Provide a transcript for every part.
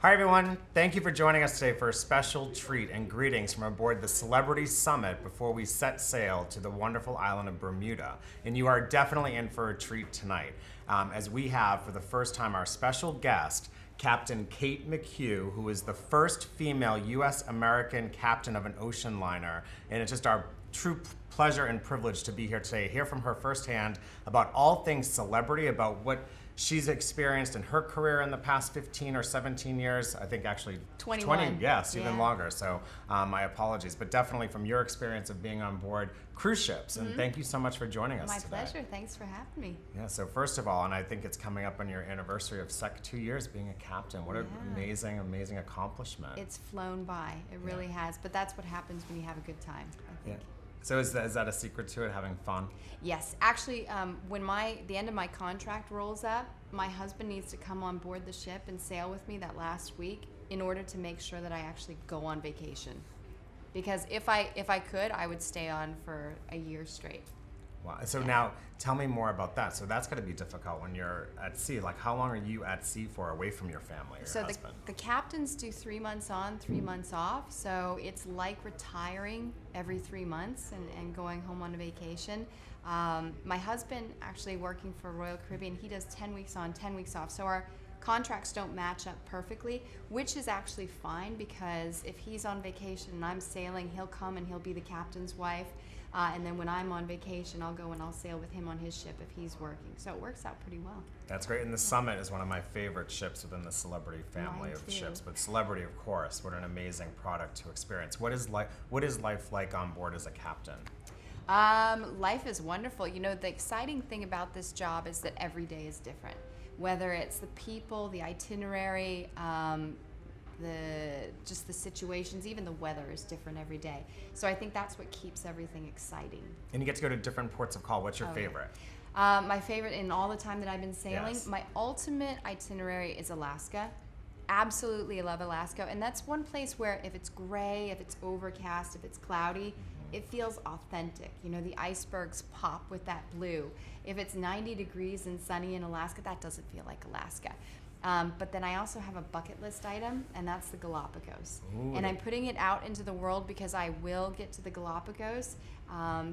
Hi, everyone. Thank you for joining us today for a special treat and greetings from aboard the Celebrity Summit before we set sail to the wonderful island of Bermuda. And you are definitely in for a treat tonight, as we have, for the first time, our special guest, Captain Kate McHugh, who is the first female U.S. American captain of an ocean liner. And it's just our true pleasure and privilege to be here today, hear from her firsthand about all things celebrity, about what she's experienced in her career in the past 15 or 17 years. I think actually 21. 20, yes, even longer. So my apologies, but definitely from your experience of being on board cruise ships. And thank you so much for joining us My today. pleasure. Thanks for having me. Yeah, so first of all, and I think it's coming up on your anniversary of 2 years being a captain. What an amazing, amazing accomplishment. It's flown by. It really has. But that's what happens when you have a good time, I think. So is that a secret to it, having fun? Yes. Actually, when the end of my contract rolls up, my husband needs to come on board the ship and sail with me that last week in order to make sure that I actually go on vacation. Because if I could, I would stay on for a year straight. Wow. So now tell me more about that. So that's got to be difficult when you're at sea. Like, how long are you at sea for, away from your family or your husband? The captains do 3 months on, 3 months off. So it's like retiring every 3 months and going home on a vacation. My husband, actually working for Royal Caribbean, he does 10 weeks on, 10 weeks off. So our contracts don't match up perfectly, which is actually fine, because if he's on vacation and I'm sailing, he'll come and he'll be the captain's wife. And then when I'm on vacation, I'll go and I'll sail with him on his ship if he's working. So it works out pretty well. That's great. And the Summit is one of my favorite ships within the Celebrity family of ships. But Celebrity, of course, what an amazing product to experience. What is life like on board as a captain? Life is wonderful. You know, the exciting thing about this job is that every day is different. Whether it's the people, the itinerary, the situations, even the weather is different every day. So I think that's what keeps everything exciting. And you get to go to different ports of call. What's your favorite? My favorite in all the time that I've been sailing, Yes. my ultimate itinerary is Alaska. Absolutely love Alaska. And that's one place where if it's gray, if it's overcast, if it's cloudy, it feels authentic. You know, the icebergs pop with that blue. If it's 90 degrees and sunny in Alaska, that doesn't feel like Alaska. But then I also have a bucket list item, and that's the Galapagos. Ooh. And I'm putting it out into the world because I will get to the Galapagos.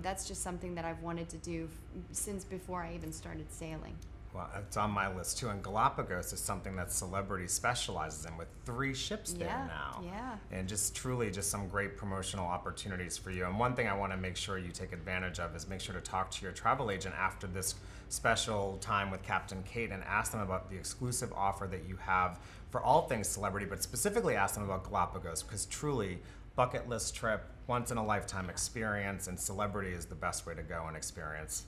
That's just something that I've wanted to do since before I even started sailing. Well, it's on my list too. And Galapagos is something that Celebrity specializes in, with 3 ships there now. Yeah. And just truly just some great promotional opportunities for you. And one thing I want to make sure you take advantage of is make sure to talk to your travel agent after this special time with Captain Kate and ask them about the exclusive offer that you have for all things Celebrity, but specifically ask them about Galapagos, because truly, bucket list trip, once in a lifetime experience, and Celebrity is the best way to go and experience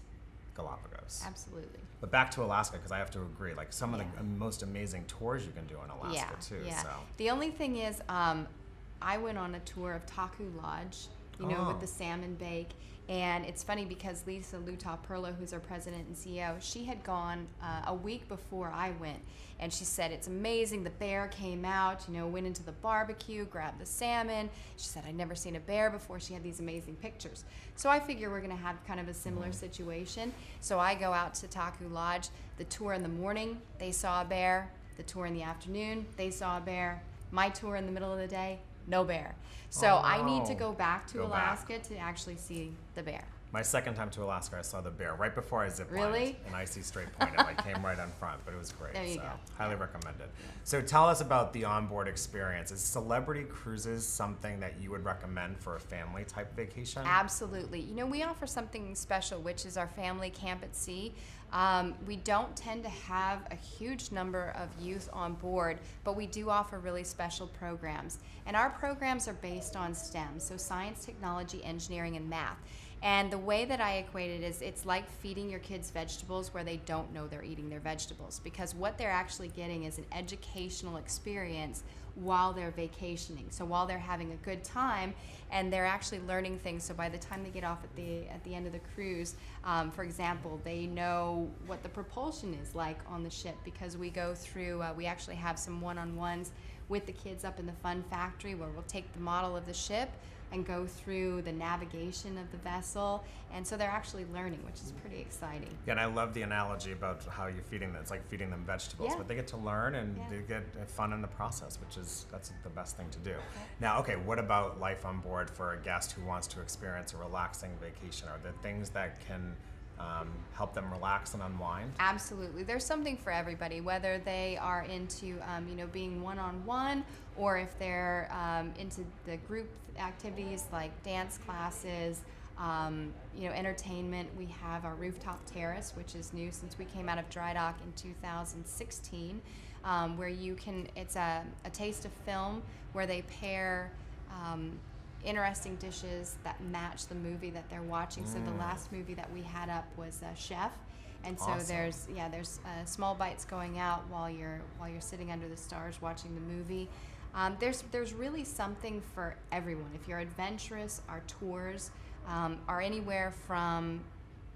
Galapagos. Absolutely. But back to Alaska, because I have to agree, like some of the most amazing tours you can do in Alaska too. Yeah. So. The only thing is, I went on a tour of Taku Lodge, with the salmon bake. And it's funny because Lisa Lutow-Perlo, who's our president and CEO, she had gone a week before I went. And she said, it's amazing. The bear came out, went into the barbecue, grabbed the salmon. She said, I'd never seen a bear before. She had these amazing pictures. So I figure we're going to have kind of a similar situation. So I go out to Taku Lodge. The tour in the morning, they saw a bear. The tour in the afternoon, they saw a bear. My tour in the middle of the day, no bear. So I need to go back to Alaska to actually see the bear. My second time to Alaska, I saw the bear right before I zip lined Really? in Icy Strait Point. It like came right on front, but it was great. There you so go. highly recommended. So tell us about the onboard experience. Is Celebrity Cruises something that you would recommend for a family type vacation? Absolutely. We offer something special, which is our family camp at sea. We don't tend to have a huge number of youth on board, but we do offer really special programs. And our programs are based on STEM, so science, technology, engineering, and math. And the way that I equate it is it's like feeding your kids vegetables where they don't know they're eating their vegetables, because what they're actually getting is an educational experience while they're vacationing. So while they're having a good time, and they're actually learning things. So by the time they get off at the end of the cruise, for example, they know what the propulsion is like on the ship, because we go through, we actually have some one-on-ones with the kids up in the Fun Factory where we'll take the model of the ship, and go through the navigation of the vessel. And so they're actually learning, which is pretty exciting. Yeah, and I love the analogy about how you're feeding them. It's like feeding them vegetables, Yeah. but they get to learn and Yeah. they get fun in the process, that's the best thing to do. Now, okay, what about life on board for a guest who wants to experience a relaxing vacation? Are there things that can help them relax and unwind? Absolutely. There's something for everybody, whether they are into, being one-on-one, or if they're into the group activities like dance classes, entertainment. We have our rooftop terrace, which is new since we came out of dry dock in 2016, where it's a taste of film where they pair interesting dishes that match the movie that they're watching. So the last movie that we had up was Chef, and so Awesome. there's small bites going out while you're sitting under the stars watching the movie. There's really something for everyone. If you're adventurous, our tours are anywhere from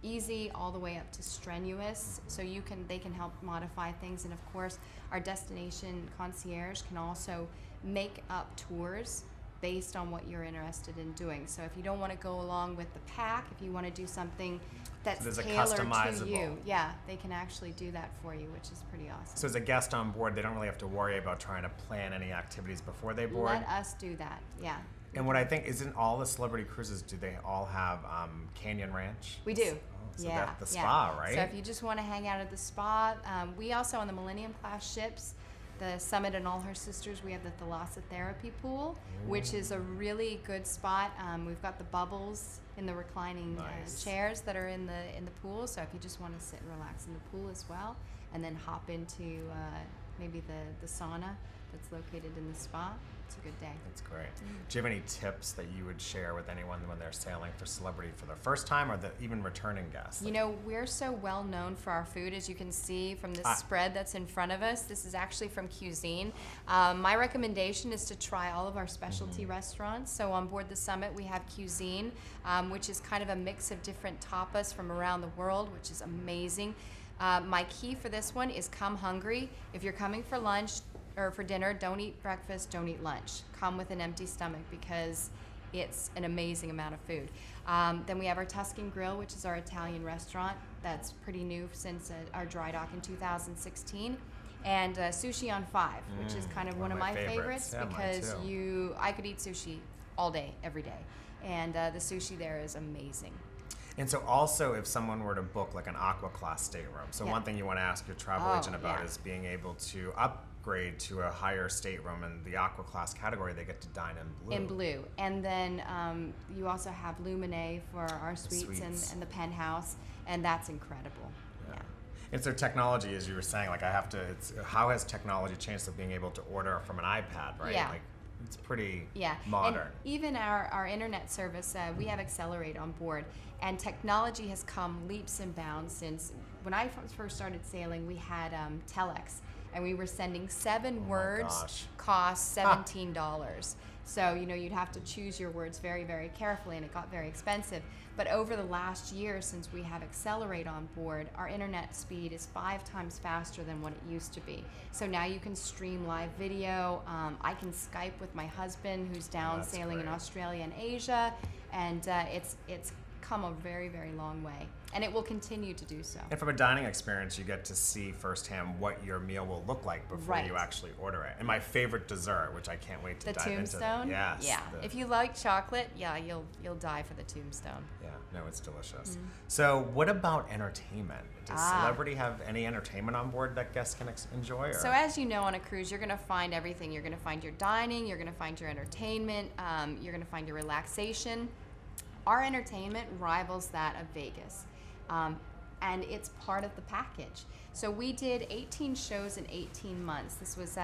easy all the way up to strenuous, so they can help modify things. And of course, our destination concierge can also make up tours based on what you're interested in doing. So if you don't want to go along with the pack, if you want to do something that's there's a tailored to customizable. you, yeah, they can actually do that for you, which is pretty awesome. So as a guest on board, they don't really have to worry about trying to plan any activities before they board. Let us do that, yeah. And what I think, isn't all the celebrity cruises, do they all have Canyon Ranch? We do. So Yeah, that's the yeah. spa, right? So if you just want to hang out at the spa, we also on the Millennium Class ships, the Summit and all her sisters, we have the Thalassotherapy pool, which is a really good spot. We've got the bubbles in the reclining Nice. chairs that are in the pool. So if you just want to sit and relax in the pool as well, and then hop into maybe the sauna that's located in the spa, it's a good day. That's great. Do you have any tips that you would share with anyone when they're sailing for celebrity for the first time, or even returning guests? We're so well known for our food, as you can see from this spread that's in front of us. This is actually from Cuisine. My recommendation is to try all of our specialty restaurants. So on board the Summit, we have Cuisine, which is kind of a mix of different tapas from around the world, which is amazing. My key for this one is come hungry. If you're coming for lunch or for dinner, don't eat breakfast, don't eat lunch. Come with an empty stomach, because it's an amazing amount of food. Then we have our Tuscan Grill, which is our Italian restaurant that's pretty new since our dry dock in 2016. And Sushi on 5, which is kind of one of my favorites, Yeah, mine because too. I could eat sushi all day, every day. And the sushi there is amazing. And so also, if someone were to book like an Aqua Class stateroom, so Yeah. one thing you want to ask your travel agent about yeah. is being able to upgrade to a higher stateroom. In the Aqua Class category, they get to dine in blue. In blue. And then you also have Luminae for our suites. Suites. And the penthouse, and that's incredible. Yeah. And so technology, as you were saying, like how has technology changed? So being able to order from an iPad, right? Yeah. Like it's pretty Yeah, modern. And even our internet service, we have Accelerate on board, and technology has come leaps and bounds since when I first started sailing. We had Telex, and we were sending 7 words, gosh. cost $17. So you'd have to choose your words very, very carefully, and it got very expensive. But over the last year, since we have Accelerate on board, our internet speed is 5 times faster than what it used to be. So now you can stream live video. I can Skype with my husband, who's down That's sailing in great. Australia and Asia, and it's come a very, very long way, and it will continue to do so. And from a dining experience, you get to see firsthand what your meal will look like before Right. you actually order it. And my favorite dessert, which I can't wait to The dive Tombstone? into. Yes. Yeah. If you like chocolate, yeah, you'll die for the Tombstone. Yeah, no, it's delicious. So, what about entertainment? Does Celebrity have any entertainment on board that guests can enjoy? Or? So as you know, on a cruise, you're going to find everything. You're going to find your dining, you're going to find your entertainment, you're going to find your relaxation. Our entertainment rivals that of Vegas, and it's part of the package. So we did 18 shows in 18 months. This was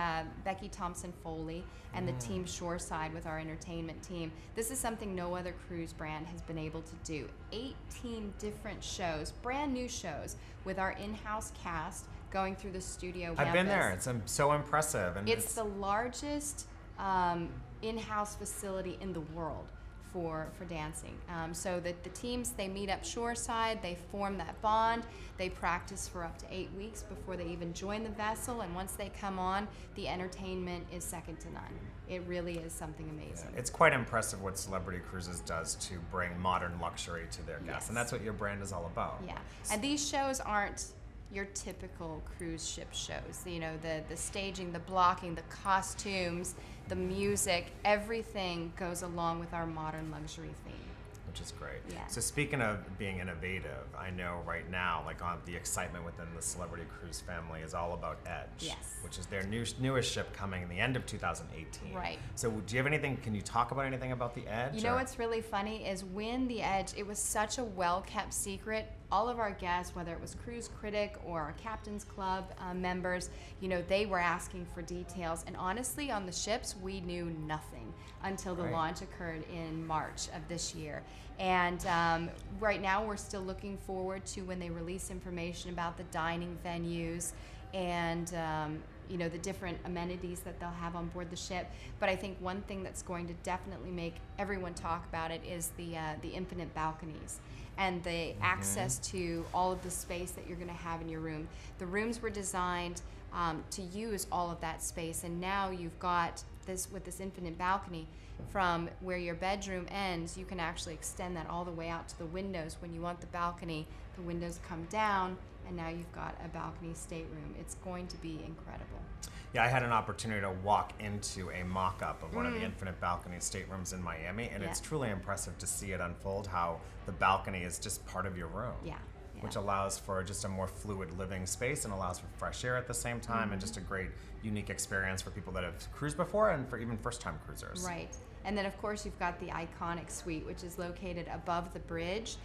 Becky Thompson Foley and the team Shoreside with our entertainment team. This is something no other cruise brand has been able to do. 18 different shows, brand new shows, with our in-house cast going through the studio. I've been campus. there. It's so impressive. And It's the largest in-house facility in the world for dancing. So that the teams, they meet up shoreside, they form that bond, they practice for up to 8 weeks before they even join the vessel, and once they come on, the entertainment is second to none. It really is something amazing. It's quite impressive what Celebrity Cruises does to bring modern luxury to their guests, Yes. and that's what your brand is all about. Yeah, and these shows aren't your typical cruise ship shows. You know, the staging, the blocking, the costumes, the music, everything goes along with our modern luxury theme. Which is great. Yeah. So speaking of being innovative, I know right now, like on the excitement within the Celebrity Cruise family is all about Edge, Yes. which is their newest ship coming in the end of 2018. Right. So do you have anything? Can you talk about anything about the Edge? You know or- what's really funny is when the Edge, it was such a well-kept secret. All of our guests, whether it was Cruise Critic or our Captain's Club members, you know, they were asking for details. And honestly, on the ships, we knew nothing until the Right. launch occurred in March of this year. And right now, we're still looking forward to when they release information about the dining venues and you know, the different amenities that they'll have on board the ship. But I think one thing that's going to definitely make everyone talk about it is the infinite balconies and the access to all of the space that you're going to have in your room. The rooms were designed to use all of that space, and now you've got this with this infinite balcony. From where your bedroom ends, you can actually extend that all the way out to the windows. When you want the balcony, the windows come down, and now you've got a balcony stateroom. It's going to be incredible. Yeah, I had an opportunity to walk into a mock-up of one of the infinite balcony staterooms in Miami, and Yeah. it's truly impressive to see it unfold, how the balcony is just part of your room. Yeah. Which allows for just a more fluid living space and allows for fresh air at the same time, and just a great, unique experience for people that have cruised before and for even first-time cruisers. Right. And then, of course, you've got the iconic suite, which is located above the bridge.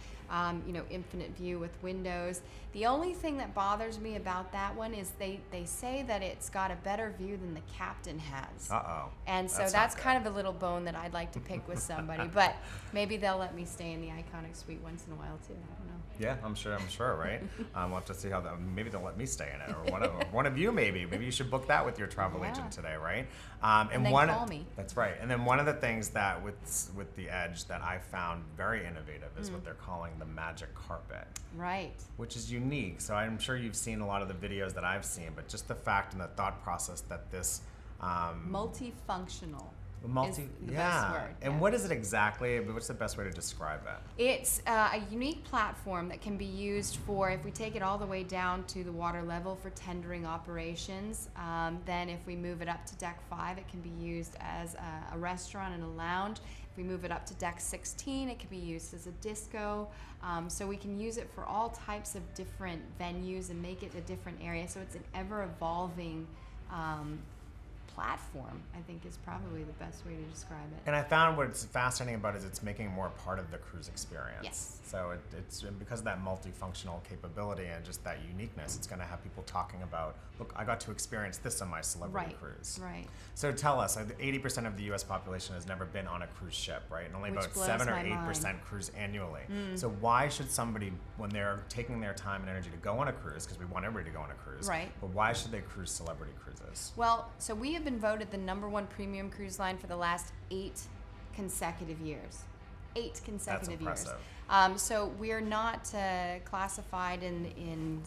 You know, infinite view with windows. The only thing that bothers me about that one is they say that it's got a better view than the Captain has. Uh-oh. And so that's kind of a little bone that I'd like to pick with somebody. But maybe they'll let me stay in the iconic suite once in a while, too. I don't know. Yeah, I'm sure, right? We'll have to see how that. Maybe they'll let me stay in it, or one of you, maybe. Maybe you should book that with your travel Yeah. agent today, right? And then call me. That's right. And then one of the things that with the Edge that I found very innovative is what they're calling the magic carpet, Right. which is unique. So I'm sure you've seen a lot of the videos that I've seen, but just the fact and the thought process that this Multifunctional. Is the yeah. best word, And yeah. what is it exactly? What's the best way to describe it? It's a unique platform that can be used for, if we take it all the way down to the water level for tendering operations, then if we move it up to deck 5, it can be used as a restaurant and a lounge. If we move it up to deck 16, it can be used as a disco. So we can use it for all types of different venues and make it a different area. So it's an ever-evolving platform, I think, is probably the best way to describe it. And I found what's fascinating about it is it's making more part of the cruise experience. Yes. So it's because of that multifunctional capability and just that uniqueness, it's going to have people talking about, look, I got to experience this on my Celebrity Right, cruise. right. So tell us, 80% of the U.S. population has never been on a cruise ship, right? And only Which about blows 7 or my 8% mind. cruise annually. So why should somebody, when they're taking their time and energy to go on a cruise, because we want everybody to go on a cruise, Right. but why should they cruise Celebrity Cruises? Well, so we have been voted the #1 premium cruise line for the last 8 consecutive years. 8 consecutive years. impressive. So we're not classified in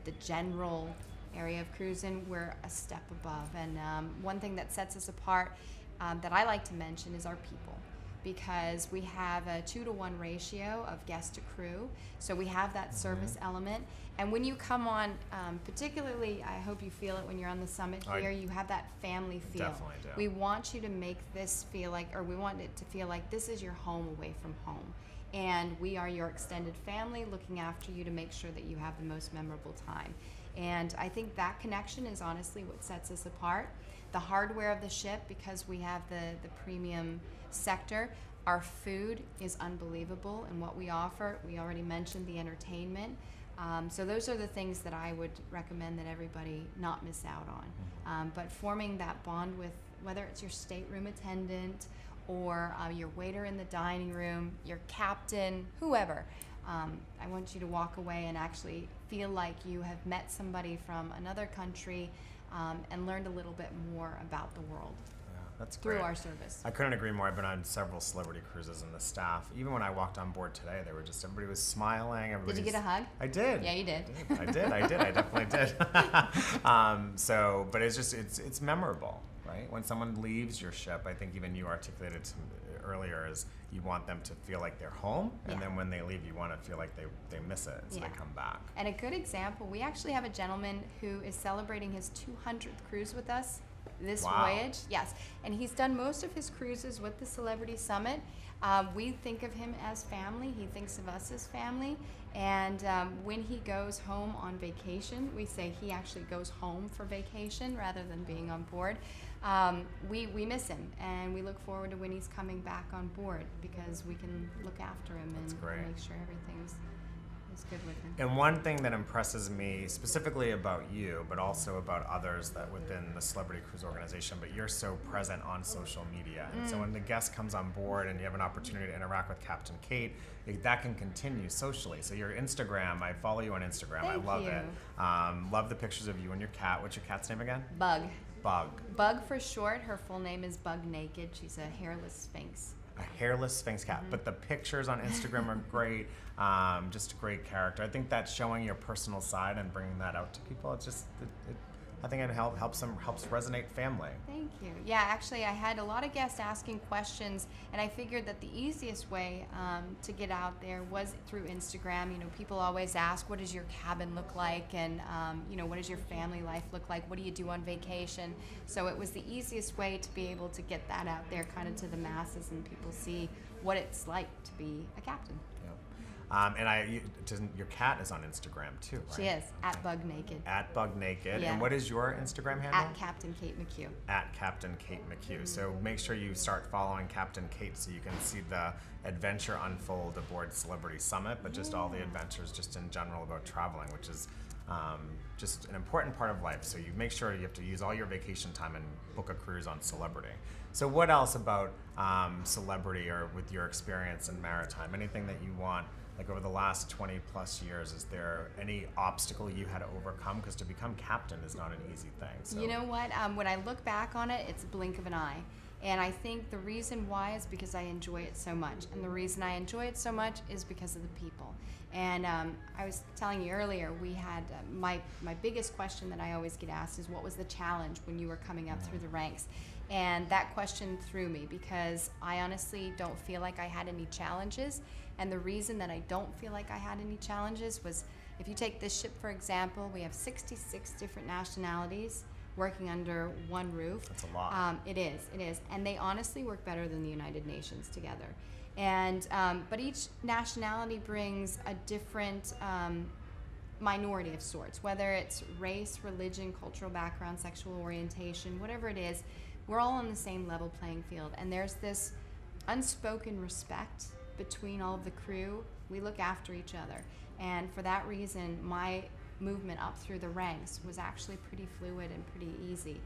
the general area of cruising. We're a step above. And one thing that sets us apart that I like to mention is our people, because we have a 2-to-1 ratio of guest to crew. So we have that service element. And when you come on, particularly, I hope you feel it when you're on the Summit here, you have that family feel. Definitely do. We want you to make this feel like, or we want it to feel like this is your home away from home. And we are your extended family looking after you to make sure that you have the most memorable time. And I think that connection is honestly what sets us apart. The hardware of the ship, because we have the premium sector, our food is unbelievable and what we offer. We already mentioned the entertainment. So those are the things that I would recommend that everybody not miss out on. But forming that bond with, whether it's your stateroom attendant or your waiter in the dining room, your captain, whoever, I want you to walk away and actually feel like you have met somebody from another country and learned a little bit more about the world. That's great. through our service. I couldn't agree more. I've been on several celebrity cruises, and the staff, even when I walked on board today, they were just, everybody was smiling. Did you get a hug? I did. Yeah, you did. I did. I definitely did. But it's just, it's memorable, right? When someone leaves your ship, I think even you articulated earlier, is you want them to feel like they're home, and Yeah. then when they leave, you want to feel like they miss it, so Yeah. they come back. And a good example, we actually have a gentleman who is celebrating his 200th cruise with us this Wow. voyage. Yes, and he's done most of his cruises with the Celebrity Summit. We think of him as family. He thinks of us as family. And when he goes home on vacation, we say he actually goes home for vacation rather than being on board. We miss him, and we look forward to when he's coming back on board, because we can look after him That's and great. make sure everything's is good with him. And one thing that impresses me specifically about you, but also about others that within the Celebrity Cruise organization, but you're so present on social media. And so when the guest comes on board and you have an opportunity to interact with Captain Kate, that can continue socially. So your Instagram, I follow you on Instagram. I Thank love you. it. Love the pictures of you and your cat. What's your cat's name again? Bug. Bug. Bug for short. Her full name is Bug Naked. She's a hairless sphinx. A hairless Sphinx cat, but the pictures on Instagram are great. Just a great character. I think that's showing your personal side and bringing that out to people. It's just, I think it helps resonate family. Thank you. Yeah, actually, I had a lot of guests asking questions, and I figured that the easiest way to get out there was through Instagram. You know, people always ask, what does your cabin look like? And, you know, what does your family life look like? What do you do on vacation? So it was the easiest way to be able to get that out there kind of to the masses, and people see what it's like to be a captain. Your cat is on Instagram too, right? She is, at Bug Naked. At Bug Naked. Yeah. And what is your Instagram handle? At Captain Kate McHugh. At Captain Kate McHugh. So make sure you start following Captain Kate so you can see the adventure unfold aboard Celebrity Summit, but just all the adventures just in general about traveling, which is just an important part of life. So you make sure you have to use all your vacation time and book a cruise on Celebrity. So what else about Celebrity, or with your experience in maritime? Anything that you want, like over the last 20 plus years, is there any obstacle you had to overcome? Because to become captain is not an easy thing. So. You know what? When I look back on it, it's a blink of an eye. And I think the reason why is because I enjoy it so much. And the reason I enjoy it so much is because of the people. And I was telling you earlier, we had my biggest question that I always get asked is, what was the challenge when you were coming up through the ranks? And that question threw me, because I honestly don't feel like I had any challenges. And the reason that I don't feel like I had any challenges was, if you take this ship, for example, we have 66 different nationalities working under one roof. That's a lot. It is. And they honestly work better than the United Nations together. And but each nationality brings a different minority of sorts, whether it's race, religion, cultural background, sexual orientation, whatever it is. We're all on the same level playing field, and there's this unspoken respect between all of the crew. We look after each other, and for that reason, my movement up through the ranks was actually pretty fluid and pretty easy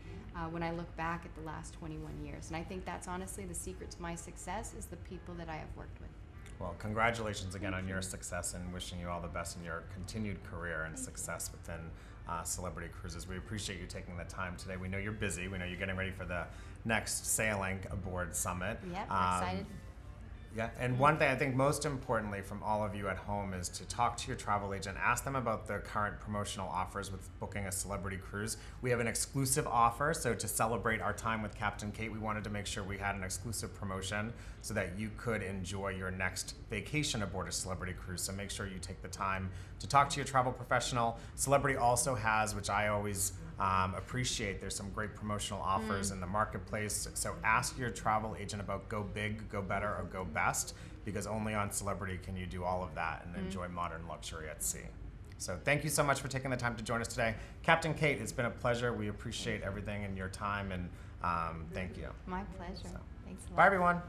when I look back at the last 21 years. And I think that's honestly the secret to my success, is the people that I have worked with. Well, congratulations again on your success, and wishing you all the best in your continued career and success within Celebrity Cruises. We appreciate you taking the time today. We know you're busy. We know you're getting ready for the next sailing aboard Summit. Yep, I'm excited. Yeah, and one thing I think most importantly from all of you at home is to talk to your travel agent, ask them about the current promotional offers with booking a Celebrity Cruise. We have an exclusive offer, so to celebrate our time with Captain Kate, we wanted to make sure we had an exclusive promotion so that you could enjoy your next vacation aboard a Celebrity Cruise. So make sure you take the time to talk to your travel professional. Celebrity also has, which I always appreciate, there's some great promotional offers in the marketplace. So ask your travel agent about go big, go better, or go best, because only on Celebrity can you do all of that and enjoy modern luxury at sea. So thank you so much for taking the time to join us today. Captain Kate, it's been a pleasure. We appreciate everything and your time, and thank you. My pleasure. So. Thanks a lot. Bye, everyone.